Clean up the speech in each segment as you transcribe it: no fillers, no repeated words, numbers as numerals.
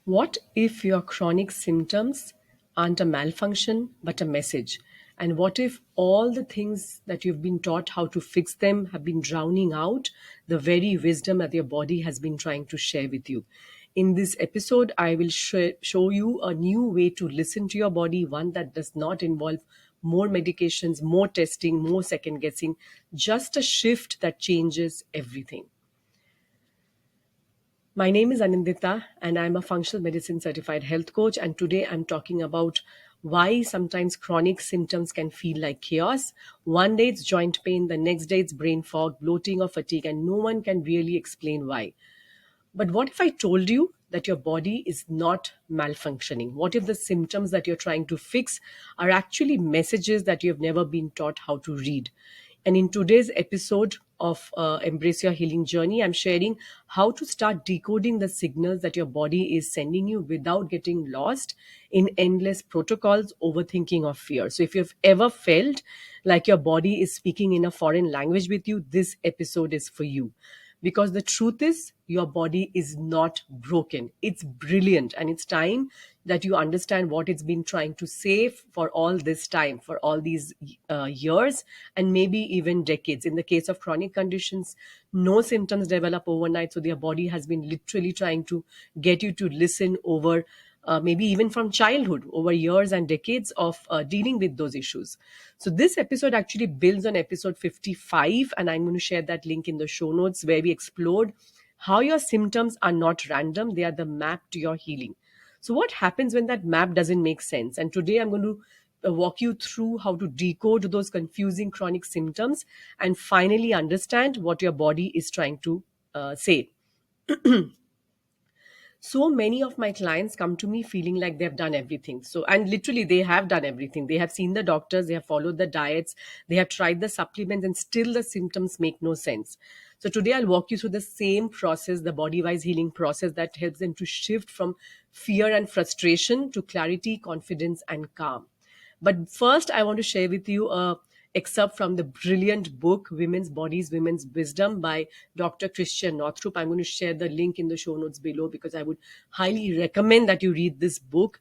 What if your chronic symptoms aren't a malfunction but a message? And what if all the things that you've been taught how to fix them have been drowning out the very wisdom that your body has been trying to share with you? In this episode, I will show you a new way to listen to your body, one that does not involve more medications, more testing, more second guessing, just a shift that changes everything. My name is Anindita, and I'm a functional medicine certified health coach. And today I'm talking about why sometimes chronic symptoms can feel like chaos. One day it's joint pain, the next day it's brain fog, bloating, or fatigue, and no one can really explain why. But what if I told you that your body is not malfunctioning? What if the symptoms that you're trying to fix are actually messages that you have never been taught how to read? And in today's episode of Embrace Your Healing Journey, I'm sharing how to start decoding the signals that your body is sending you without getting lost in endless protocols, overthinking, or fear. So, if you've ever felt like your body is speaking in a foreign language with you, this episode is for you. Because the truth is, your body is not broken. It's brilliant. And it's time that you understand what it's been trying to say for all this time, for all these years, and maybe even decades. In the case of chronic conditions, no symptoms develop overnight. So, their body has been literally trying to get you to listen over maybe even from childhood, over years and decades of dealing with those issues. So, this episode actually builds on episode 55, and I'm going to share that link in the show notes where we explored how your symptoms are not random, they are the map to your healing. So, what happens when that map doesn't make sense? And today I'm going to walk you through how to decode those confusing chronic symptoms and finally understand what your body is trying to say. So many of my clients come to me feeling like they've done everything. So, and literally they have done everything. They have seen the doctors, they have followed the diets, they have tried the supplements, and still the symptoms make no sense. So today I'll walk you through the same process, the body wise healing process that helps them to shift from fear and frustration to clarity, confidence, and calm. But first, I want to share with you a excerpt from the brilliant book Women's Bodies, Women's Wisdom by Dr. Christian Northrup. I'm going to share the link in the show notes below because I would highly recommend that you read this book.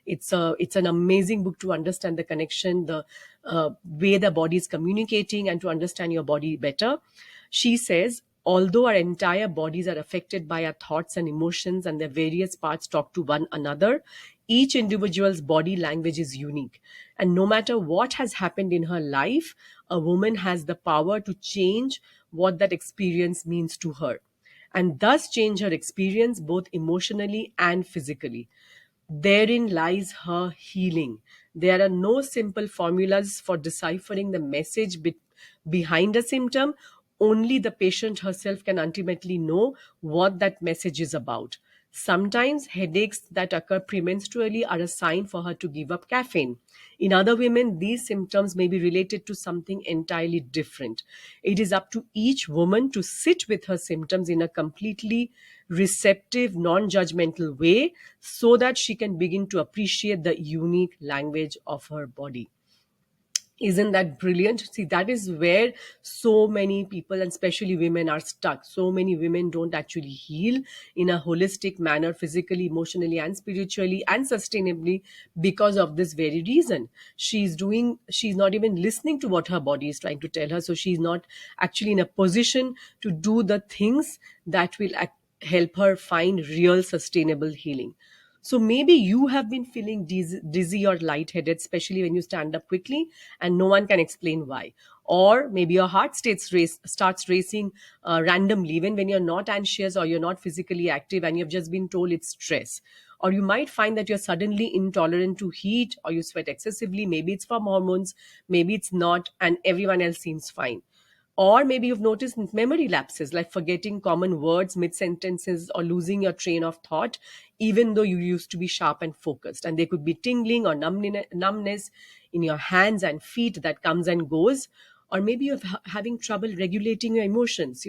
It's an amazing book to understand the connection, the way the body is communicating, and to understand your body better. She says, although our entire bodies are affected by our thoughts and emotions and their various parts talk to one another, each individual's body language is unique. And no matter what has happened in her life, a woman has the power to change what that experience means to her and thus change her experience both emotionally and physically. Therein lies her healing. There are no simple formulas for deciphering the message behind a symptom. Only the patient herself can ultimately know what that message is about. Sometimes headaches that occur premenstrually are a sign for her to give up caffeine. In other women, these symptoms may be related to something entirely different. It is up to each woman to sit with her symptoms in a completely receptive, non judgmental way so that she can begin to appreciate the unique language of her body. Isn't that brilliant? See, that is where so many people, and especially women, are stuck. So many women don't actually heal in a holistic manner, physically, emotionally, and spiritually, and sustainably because of this very reason. She's not even listening to what her body is trying to tell her. So she's not actually in a position to do the things that will help her find real sustainable healing. So maybe you have been feeling dizzy or lightheaded, especially when you stand up quickly and no one can explain why. Or maybe your heart starts racing randomly, even when you're not anxious or you're not physically active and you've just been told it's stress. Or you might find that you're suddenly intolerant to heat or you sweat excessively. Maybe it's from hormones, maybe it's not, and everyone else seems fine. Or maybe you've noticed memory lapses like forgetting common words mid sentences or losing your train of thought, even though you used to be sharp and focused. And there could be tingling or numbness in your hands and feet that comes and goes. Or maybe you're having trouble regulating your emotions,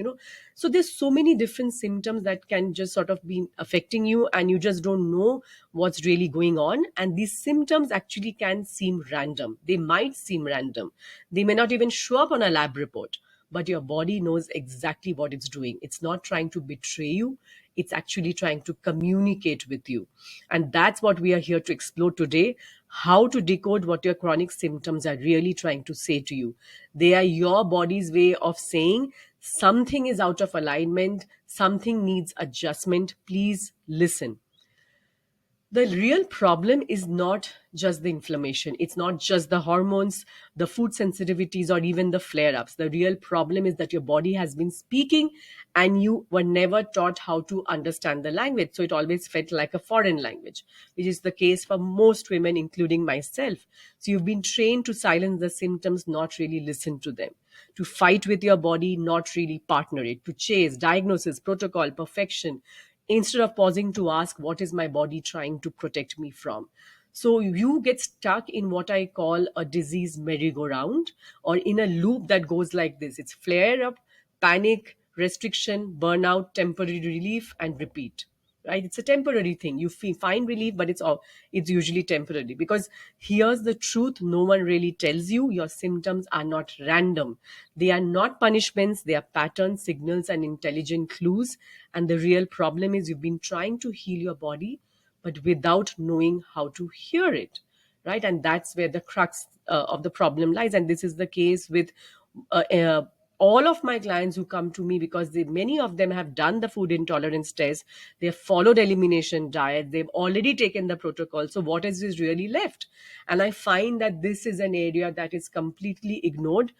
So there's so many different symptoms that can just sort of be affecting you, and you just don't know what's really going on. And these symptoms actually can seem random. They might seem random. They may not even show up on a lab report, but your body knows exactly what it's doing. It's not trying to betray you. It's actually trying to communicate with you. And that's what we are here to explore today: how to decode what your chronic symptoms are really trying to say to you. They are your body's way of saying something is out of alignment, something needs adjustment. Please listen. The real problem is not just the inflammation, it's not just the hormones, the food sensitivities, or even the flare ups. The real problem is that your body has been speaking and you were never taught how to understand the language. So it always felt like a foreign language, which is the case for most women, including myself. So you've been trained to silence the symptoms, not really listen to them, to fight with your body, not really partner it, to chase diagnosis, protocol, perfection, instead of pausing to ask, what is my body trying to protect me from? So you get stuck in what I call a disease merry-go-round, or in a loop that goes like this: it's flare up, panic, restriction, burnout, temporary relief, and repeat. Right? It's a temporary thing. You find relief, but it's usually temporary, because here's the truth no one really tells you: your symptoms are not random. They are not punishments, they are patterns, signals, and intelligent clues. And the real problem is you've been trying to heal your body, but without knowing how to hear it. Right? And that's where the crux of the problem lies. And this is the case with uh, uh, all of my clients who come to me, because many of them have done the food intolerance test, they have followed elimination diet, they've already taken the protocol. So what is really left? And I find that this is an area that is completely ignored,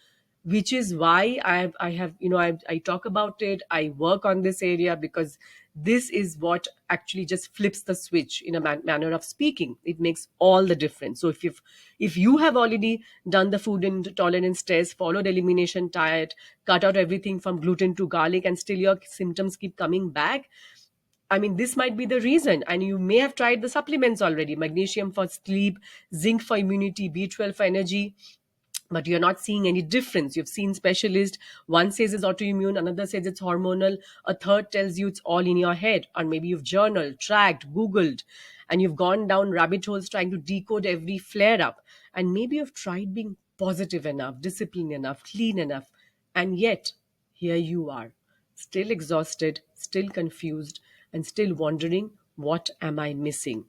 which is why I talk about it. I work on this area because this is what actually just flips the switch in a manner of speaking. It makes all the difference. So if you have already done the food intolerance test, followed elimination diet, cut out everything from gluten to garlic, and still your symptoms keep coming back, I mean, this might be the reason. And you may have tried the supplements already: magnesium for sleep, zinc for immunity, B12 for energy, but you're not seeing any difference. You've seen specialists. One says it's autoimmune, another says it's hormonal, a third tells you it's all in your head. Or maybe you've journaled, tracked, Googled, and you've gone down rabbit holes trying to decode every flare up. And maybe you've tried being positive enough, disciplined enough, clean enough. And yet, here you are, still exhausted, still confused, and still wondering, what am I missing?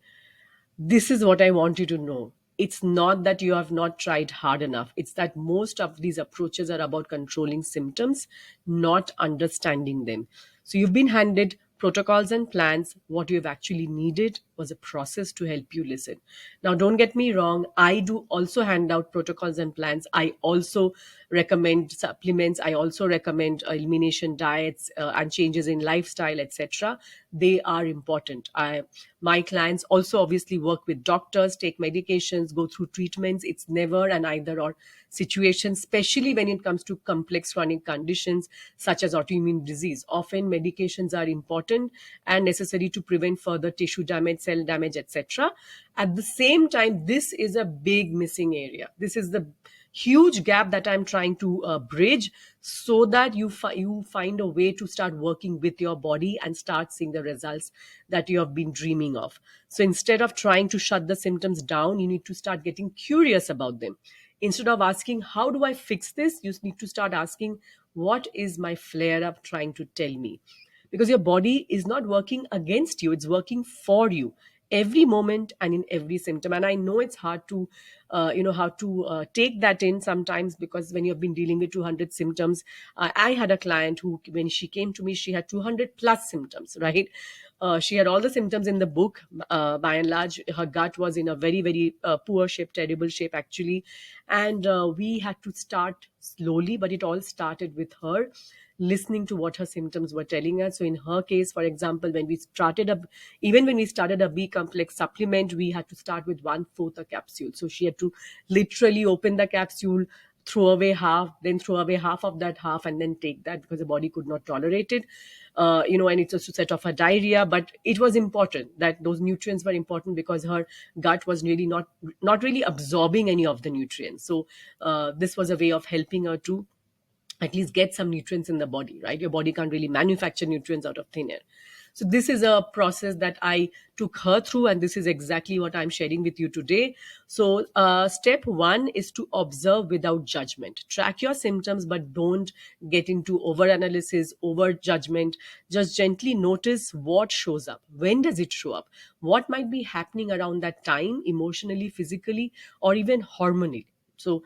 This is what I want you to know. It's not that you have not tried hard enough. It's that most of these approaches are about controlling symptoms, not understanding them. So you've been handed protocols and plans. What you've actually needed was a process to help you listen. Now, don't get me wrong. I do also hand out protocols and plans. I also recommend supplements. I also recommend elimination diets and changes in lifestyle, etc. They are important. My clients also obviously work with doctors, take medications, go through treatments. It's never an either or situation, especially when it comes to complex chronic conditions such as autoimmune disease. Often medications are important and necessary to prevent further tissue damage, cell damage, etc. At the same time, this is a big missing area. This is the huge gap that I'm trying to bridge, so that you find a way to start working with your body and start seeing the results that you have been dreaming of. So instead of trying to shut the symptoms down, you need to start getting curious about them. Instead of asking, how do I fix this? You need to start asking, what is my flare up trying to tell me? Because your body is not working against you, it's working for you every moment and in every symptom. And I know it's hard to how to take that in sometimes, because when you've been dealing with 200 symptoms, I had a client who, when she came to me, she had 200 plus symptoms, right? She had all the symptoms in the book. By and large, her gut was in a very, very poor shape, terrible shape, actually. And we had to start slowly, but it all started with her listening to what her symptoms were telling us. So in her case, for example, even when we started a B complex supplement, we had to start with one-fourth a capsule. So she had to literally open the capsule, throw away half, then throw away half of that half, and then take that, because the body could not tolerate it. And it's also set off her diarrhea. But it was important that those nutrients were important, because her gut was really not really absorbing any of the nutrients. So this was a way of helping her to at least get some nutrients in the body, right? Your body can't really manufacture nutrients out of thin air. So this is a process that I took her through, and this is exactly what I'm sharing with you today. So step one is to observe without judgment. Track your symptoms, but don't get into over analysis, over judgment. Just gently notice what shows up. When does it show up? What might be happening around that time, emotionally, physically, or even hormonally? So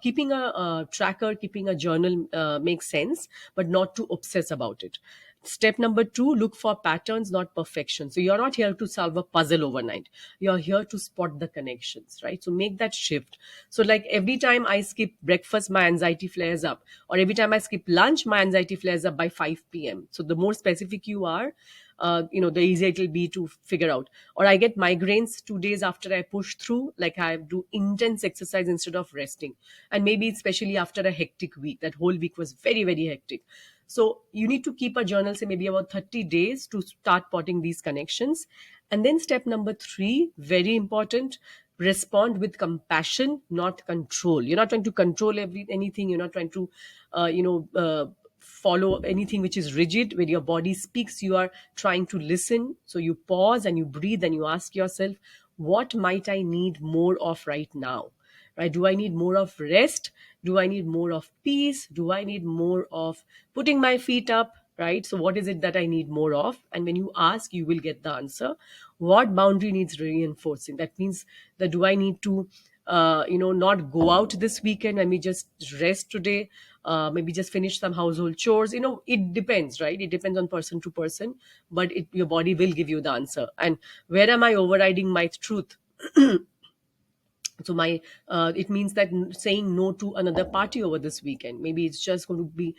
keeping a tracker, keeping a journal makes sense, but not to obsess about it. Step number two, look for patterns, not perfection. So you're not here to solve a puzzle overnight. You're here to spot the connections, right? So make that shift. So, like every time I skip breakfast, my anxiety flares up, or every time I skip lunch, my anxiety flares up by 5 p.m. So the more specific you are, the easier it will be to figure out. Or I get migraines 2 days after I push through, like I do intense exercise instead of resting. And maybe especially after a hectic week, that whole week was very, very hectic. So you need to keep a journal, say maybe about 30 days to start potting these connections. And then step number three, very important, respond with compassion, not control. You're not trying to control anything. You're not trying to, follow anything which is rigid. When your body speaks, you are trying to listen. So you pause and you breathe and you ask yourself, what might I need more of right now? Right? Do I need more of rest? Do I need more of peace? Do I need more of putting my feet up? Right? So what is it that I need more of? And when you ask, you will get the answer. What boundary needs reinforcing? That means that, do I need to not go out this weekend? Let me just rest today. Maybe just finish some household chores. It depends, right? It depends on person to person, but your body will give you the answer. And where am I overriding my truth? So my it means that saying no to another party over this weekend, maybe it's just going to be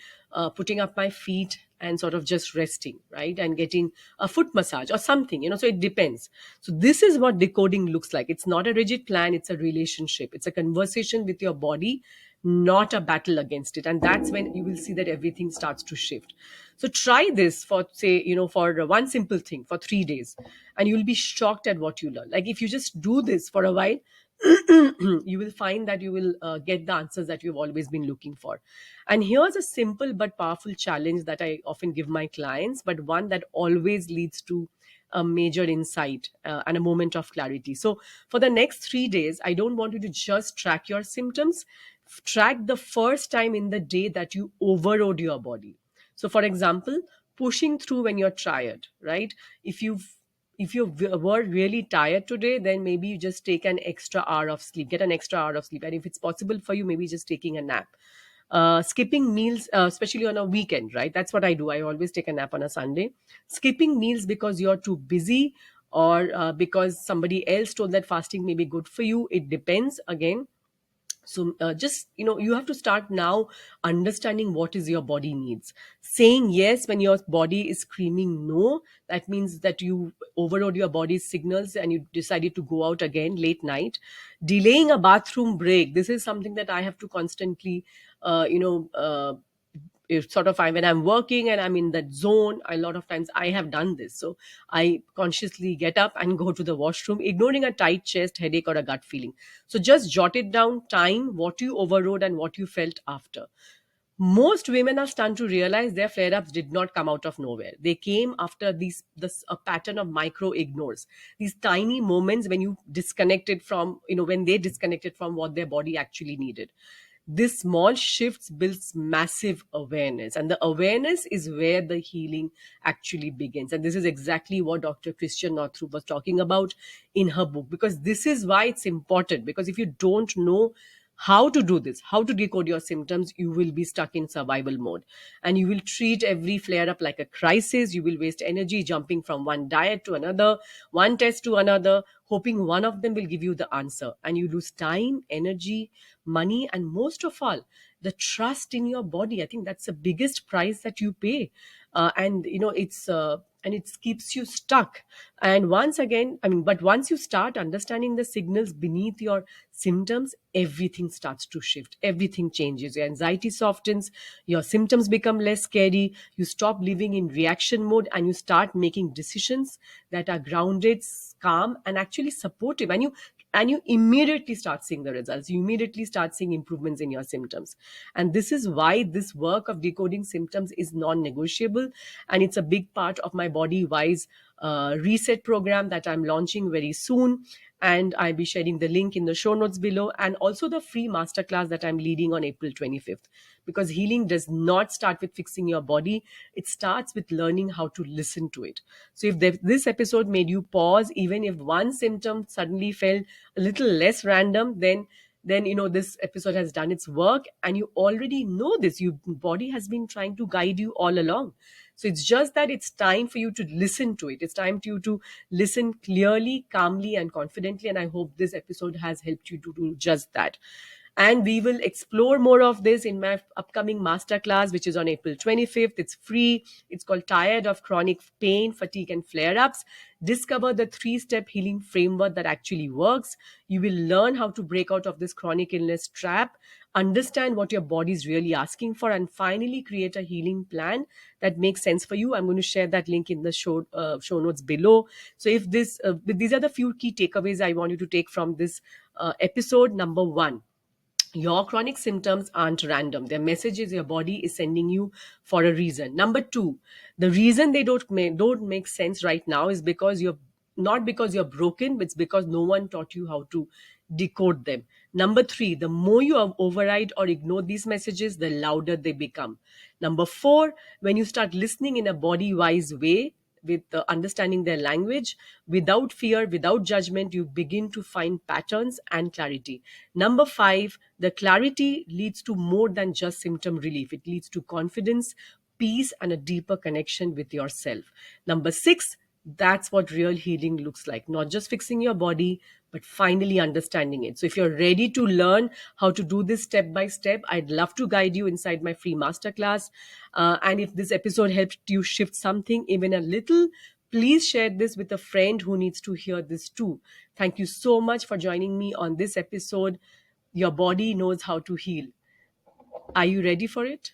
putting up my feet and sort of just resting, right, and getting a foot massage or something, so it depends. So this is what decoding looks like. It's not a rigid plan, it's a relationship, it's a conversation with your body, not a battle against it. And that's when you will see that everything starts to shift. So try this for, say, for one simple thing for 3 days, and you'll be shocked at what you learn. Like, if you just do this for a while, you will find that you will get the answers that you've always been looking for. And here's a simple but powerful challenge that I often give my clients, but one that always leads to a major insight and a moment of clarity. So, for the next 3 days, I don't want you to just track your symptoms. Track the first time in the day that you overrode your body. So, for example, pushing through when you're tired, right? If you were really tired today, then maybe you just take an extra hour of sleep, get an extra hour of sleep. And if it's possible for you, maybe just taking a nap. Skipping meals, especially on a weekend, right? That's what I do. I always take a nap on a Sunday. Skipping meals because you're too busy, or because somebody else told that fasting may be good for you. It depends again. So just, you have to start now understanding what is your body needs. Saying yes when your body is screaming no, that means that you overrode your body's signals and you decided to go out again late night. Delaying a bathroom break, this is something that I have to constantly if sort of when I'm working and I'm in that zone, a lot of times I have done this. So I consciously get up and go to the washroom, ignoring a tight chest, headache, or a gut feeling. So just jot it down, time, what you overrode and what you felt after. Most women are stunned to realize their flare-ups did not come out of nowhere. They came after this a pattern of micro ignores. These tiny moments when you disconnected from, when they disconnected from what their body actually needed. This small shifts builds massive awareness, and the awareness is where the healing actually begins. And this is exactly what Dr. Christian Northrup was talking about in her book, because this is why it's important. Because if you don't know how to do this, how to decode your symptoms, you will be stuck in survival mode, and you will treat every flare up like a crisis. You will waste energy jumping from one diet to another, one test to another, hoping one of them will give you the answer. And you lose time, energy, money, and most of all, the trust in your body. I think that's the biggest price that you pay. And it's and it keeps you stuck. And once again, but once you start understanding the signals beneath your symptoms, everything starts to shift, everything changes. Your anxiety softens, your symptoms become less scary, you stop living in reaction mode, and you start making decisions that are grounded, calm, and actually supportive. And you and you immediately start seeing the results. You immediately start seeing improvements in your symptoms. And this is why this work of decoding symptoms is non-negotiable, and it's a big part of my body wise reset program that I'm launching very soon. And I'll be sharing the link in the show notes below, and also the free masterclass that I'm leading on April 25th. Because healing does not start with fixing your body, it starts with learning how to listen to it. So if this episode made you pause, even if one symptom suddenly felt a little less random, then this episode has done its work, and you already know this. Your body has been trying to guide you all along. So it's just that it's time for you to listen to it. It's time for you to listen clearly, calmly, and confidently. And I hope this episode has helped you to do just that. And we will explore more of this in my upcoming masterclass, which is on April 25th. It's free. It's called Tired of Chronic Pain, Fatigue, and Flare Ups. Discover the 3-step healing framework that actually works. You will learn how to break out of this chronic illness trap, understand what your body is really asking for, and finally create a healing plan that makes sense for you. I'm going to share that link in the show notes below. So if these are the few key takeaways I want you to take from this episode. Number one, your chronic symptoms aren't random. They're messages your body is sending you for a reason. Number two, the reason they don't make sense right now is because you're not because you're broken, but it's because no one taught you how to decode them. Number three, the more you override or ignore these messages, the louder they become. Number four, when you start listening in a body wise way, with understanding their language, without fear, without judgment, you begin to find patterns and clarity. Number five, the clarity leads to more than just symptom relief. It leads to confidence, peace, and a deeper connection with yourself. Number six, that's what real healing looks like. Not just fixing your body, but finally understanding it. So if you're ready to learn how to do this step by step, I'd love to guide you inside my free masterclass. And if this episode helped you shift something even a little, please share this with a friend who needs to hear this too. Thank you so much for joining me on this episode. Your body knows how to heal. Are you ready for it?